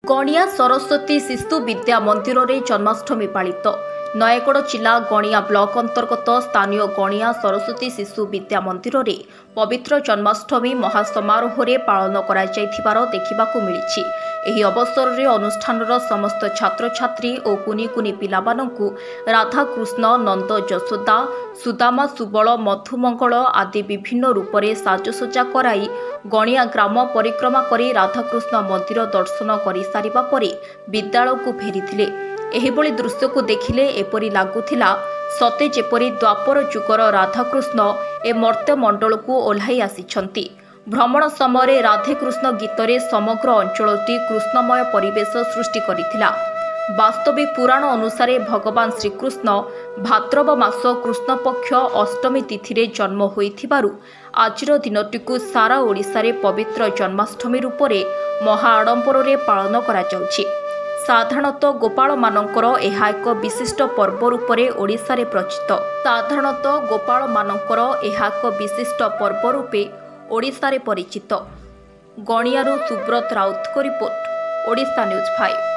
गणिया सरस्वती शिशु विद्या मंदिर में जन्माष्टमी पालित। नयगढ़ जिला गणिया ब्लॉक अंतर्गत स्थानीय गणिया सरस्वती शिशु विद्या मंदिर में पवित्र जन्माष्टमी महासमारोह पालन कर देखा मिली। ଏହି ଅବସରରେ ଅନୁଷ୍ଠାନର ସମସ୍ତ ଛାତ୍ରଛାତ୍ରୀ ଓ କୁନି କୁନି ପିଲାମାନଙ୍କୁ ରାଧାକୃଷ୍ଣ, ନନ୍ଦ ଯଶୋଦା, ସୁଦାମା, ସୁବଳ, ମଧୁମଙ୍ଗଳ ଆଦି ବିଭିନ୍ନ ରୂପରେ ସାଜସଜ୍ଜା କରାଇ ଗଣିଆ ଗ୍ରାମ ପରିକ୍ରମା କରି ରାଧାକୃଷ୍ଣ ମନ୍ଦିର ଦର୍ଶନ କରିସାରିବା ପରେ ବିଦ୍ୟାଳୟକୁ ଫେରିଥିଲେ। ଏହିଭଳି ଦୃଶ୍ୟକୁ ଦେଖିଲେ ଏପରି ଲାଗୁଥିଲା ସତେ ଯେପରି ଦ୍ୱାପର ଯୁଗର ରାଧାକୃଷ୍ଣ ଏ ମର୍ତ୍ତ୍ୟମଣ୍ଡଳକୁ ଓହ୍ଲାଇ ଆସିଛନ୍ତି। भ्रमण समय राधेकृष्ण गीतरे समग्र अंचलटी कृष्णमय परिवेश सृष्टि करिथिला। वास्तविक पुराण अनुसार भगवान श्रीकृष्ण भाद्रव मास कृष्ण पक्ष अष्टमी तिथि जन्म होइथिबारु आजिर दिनटिकु सारा ओडिशा रे पवित्र जन्माष्टमी रूपरे महा आडंबर पालन करा जाउछि। साधारणतः गोपाल मानकर एहा एक विशिष्ट पर्व रूपरे ओडिशा रे प्रचित। साधारणतः गोपाल मानकर एहा एक विशिष्ट पर्व रूपे ओडिशा रे परिचित। गणियारू सुब्रत राउत को रिपोर्ट, ओडिशा न्यूज 5।